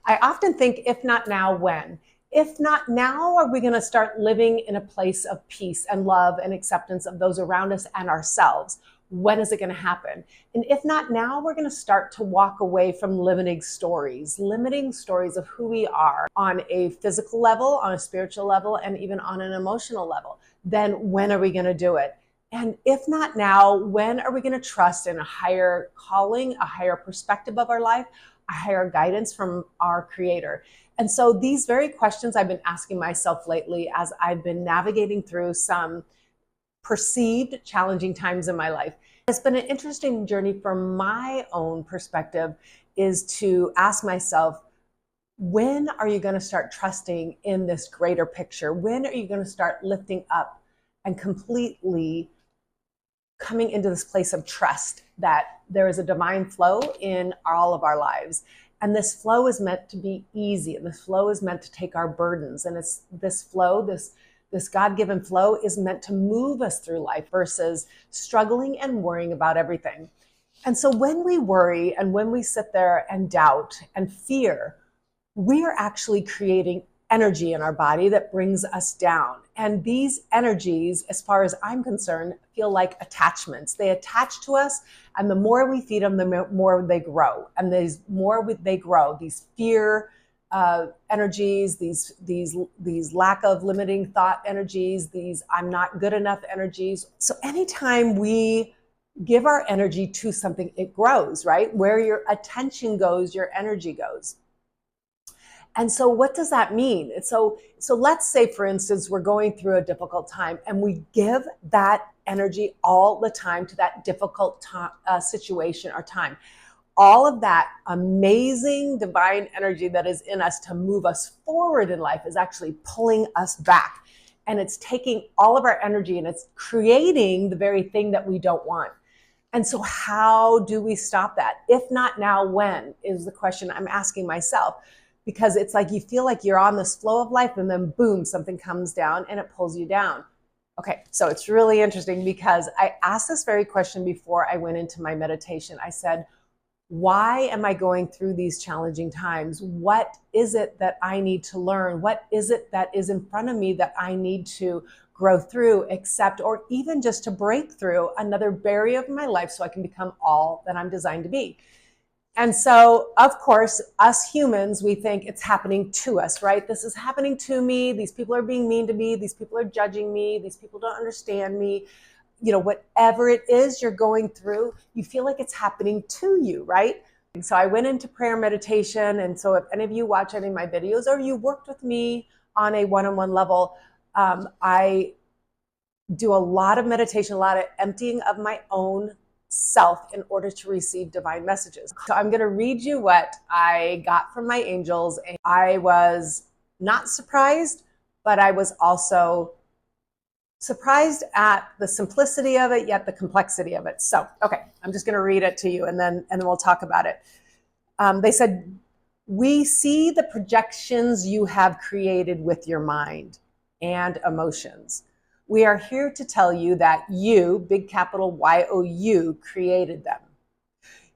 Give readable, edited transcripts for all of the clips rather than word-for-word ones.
I often think, if not now, when? If not now, are we going to start living in a place of peace and love and acceptance of those around us and ourselves? When is it going to happen? And if not now, we're going to start to walk away from limiting stories of who we are on a physical level, on a spiritual level, and even on an emotional level. Then when are we going to do it? And if not now, when are we going to trust in a higher calling, a higher perspective of our life, a higher guidance from our Creator? And so these very questions I've been asking myself lately as I've been navigating through some perceived challenging times in my life. It's been an interesting journey from my own perspective, is to ask myself, when are you going to start trusting in this greater picture? When are you going to start lifting up and completely coming into this place of trust that there is a divine flow in all of our lives? And this flow is meant to be easy, and this flow is meant to take our burdens. And it's this flow, this God-given flow is meant to move us through life versus struggling and worrying about everything. And so when we worry and when we sit there and doubt and fear, we are actually creating energy in our body that brings us down. And these energies, as far as I'm concerned, feel like attachments. They attach to us, and the more we feed them, the more they grow. And the more they grow, these fear energies, these lack of limiting thought energies, these I'm not good enough energies. So anytime we give our energy to something, it grows, right? Where your attention goes, your energy goes. And so what does that mean? So let's say, for instance, we're going through a difficult time and we give that energy all the time to that difficult situation or time. All of that amazing divine energy that is in us to move us forward in life is actually pulling us back. And it's taking all of our energy and it's creating the very thing that we don't want. And so how do we stop that? If not now, when, is the question I'm asking myself. Because it's like you feel like you're on this flow of life and then boom, something comes down and it pulls you down. Okay, so it's really interesting because I asked this very question before I went into my meditation. I said, why am I going through these challenging times? What is it that I need to learn? What is it that is in front of me that I need to grow through, accept, or even just to break through another barrier of my life so I can become all that I'm designed to be? And so, of course, us humans, we think it's happening to us, right? This is happening to me. These people are being mean to me. These people are judging me. These people don't understand me. You know, whatever it is you're going through, you feel like it's happening to you, right? And so I went into prayer meditation. And so if any of you watch any of my videos or you worked with me on a one-on-one level, I do a lot of meditation, a lot of emptying of my own self in order to receive divine messages. So I'm going to read you what I got from my angels. And I was not surprised, but I was also surprised at the simplicity of it, yet the complexity of it. So, okay, I'm just going to read it to you and then we'll talk about it. They said, we see the projections you have created with your mind and emotions. We are here to tell you that you, big capital Y-O-U, created them.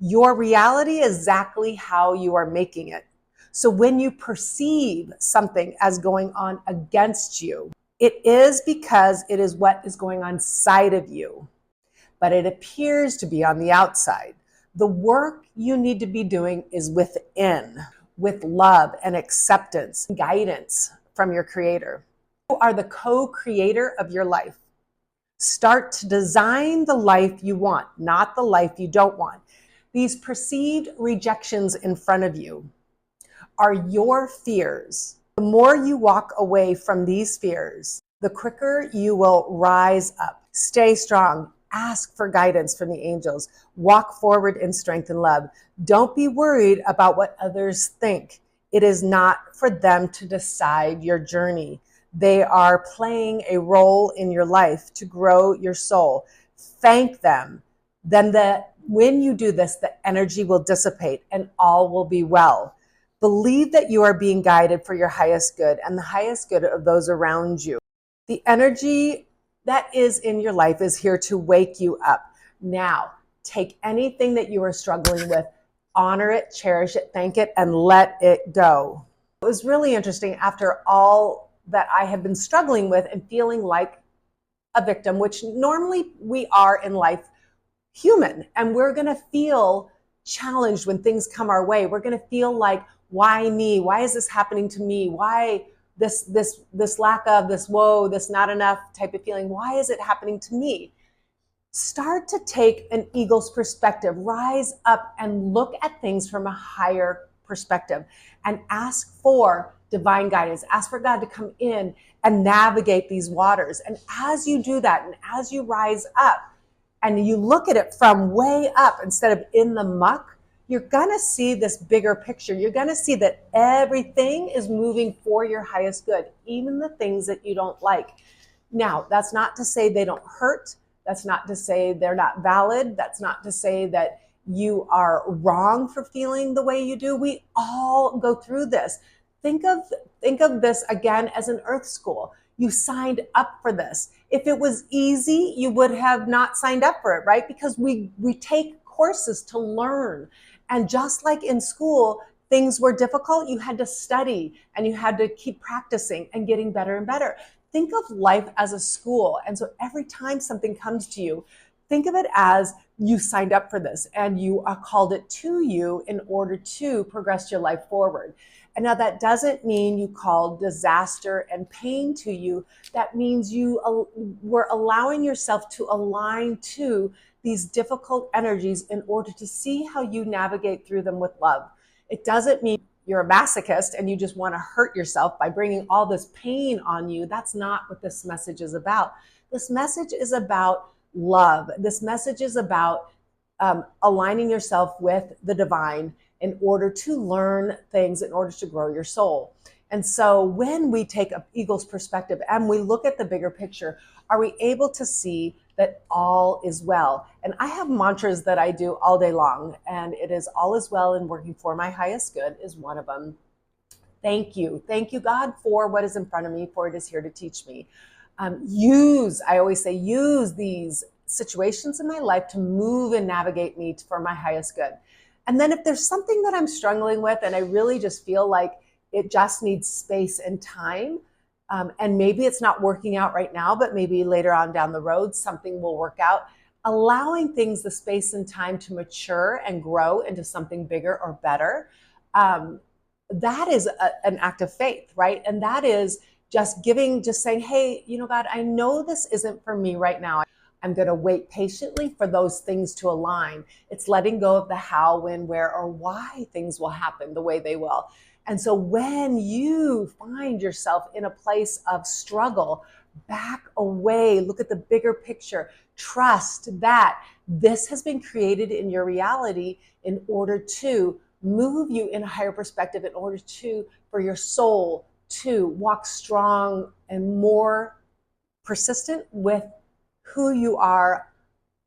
Your reality is exactly how you are making it. So when you perceive something as going on against you, it is because it is what is going on inside of you, but it appears to be on the outside. The work you need to be doing is within, with love and acceptance, guidance from your Creator. You are the co-creator of your life. Start to design the life you want, not the life you don't want. These perceived rejections in front of you are your fears. The more you walk away from these fears, the quicker you will rise up. Stay strong. Ask for guidance from the angels. Walk forward in strength and love. Don't be worried about what others think. It is not for them to decide your journey. They are playing a role in your life to grow your soul. Thank them. Then when you do this, the energy will dissipate and all will be well. Believe that you are being guided for your highest good and the highest good of those around you. The energy that is in your life is here to wake you up. Now, take anything that you are struggling with honor it, cherish it, thank it, and let it go. It was really interesting after all that I had been struggling with and feeling like a victim, which normally we are in life, human, and we're going to feel challenged when things come our way. We're going to feel like, why me? Why is this happening to me? Why this lack of, this whoa, this not enough type of feeling? Why is it happening to me? Start to take an eagle's perspective, rise up and look at things from a higher perspective and ask for divine guidance. Ask for God to come in and navigate these waters. And as you do that, and as you rise up and you look at it from way up instead of in the muck, you're going to see this bigger picture. You're going to see that everything is moving for your highest good, even the things that you don't like. Now, that's not to say they don't hurt. That's not to say they're not valid. That's not to say that you are wrong for feeling the way you do. We all go through this. Think of this again as an earth school. You signed up for this. If it was easy, you would have not signed up for it, right? Because we take courses to learn. And just like in school, things were difficult, you had to study and you had to keep practicing and getting better and better. Think of life as a school. And so every time something comes to you, think of it as you signed up for this and you are called it to you in order to progress your life forward. And now that doesn't mean you called disaster and pain to you. That means you were allowing yourself to align to these difficult energies in order to see how you navigate through them with love. It doesn't mean you're a masochist and you just want to hurt yourself by bringing all this pain on you. That's not what this message is about. This message is about love. This message is about aligning yourself with the divine in order to learn things, in order to grow your soul. And so when we take an eagle's perspective and we look at the bigger picture, are we able to see that all is well? And I have mantras that I do all day long, and it is all is well and working for my highest good is one of them. Thank you. Thank you, God, for what is in front of me, for it is here to teach me. I always say, use these situations in my life to move and navigate me for my highest good. And then if there's something that I'm struggling with and I really just feel like it just needs space and time, and maybe it's not working out right now, but maybe later on down the road, something will work out. Allowing things the space and time to mature and grow into something bigger or better, that is an act of faith, right? And that is just saying, hey, God, I know this isn't for me right now. I'm going to wait patiently for those things to align. It's letting go of the how, when, where, or why things will happen the way they will. And so when you find yourself in a place of struggle, back away, look at the bigger picture, trust that this has been created in your reality in order to move you in a higher perspective, in order for your soul to walk strong and more persistent with who you are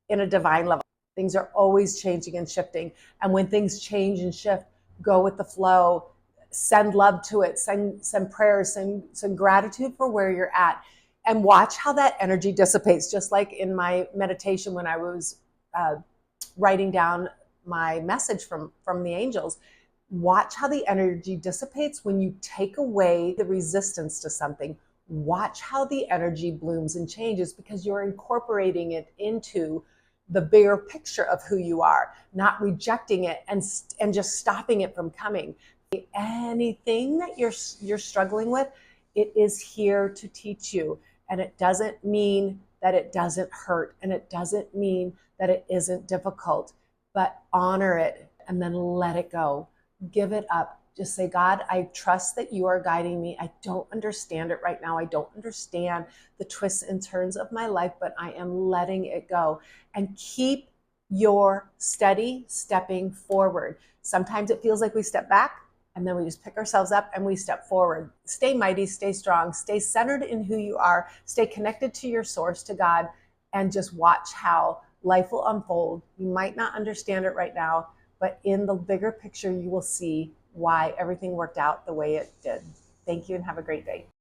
in a divine level. Things are always changing and shifting. And when things change and shift, go with the flow, send love to it, send prayers, send gratitude for where you're at, and watch how that energy dissipates. Just like in my meditation when I was writing down my message from the angels, watch how the energy dissipates when you take away the resistance to something. Watch how the energy blooms and changes because you're incorporating it into the bigger picture of who you are, not rejecting it and just stopping it from coming. Anything that you're struggling with, it is here to teach you. And it doesn't mean that it doesn't hurt, and it doesn't mean that it isn't difficult, but honor it and then let it go. Give it up. Just say, God, I trust that you are guiding me. I don't understand it right now. I don't understand the twists and turns of my life, but I am letting it go. And keep your steady stepping forward. Sometimes it feels like we step back and then we just pick ourselves up and we step forward. Stay mighty, stay strong, stay centered in who you are, stay connected to your source, to God, and just watch how life will unfold. You might not understand it right now, but in the bigger picture, you will see why everything worked out the way it did. Thank you and have a great day.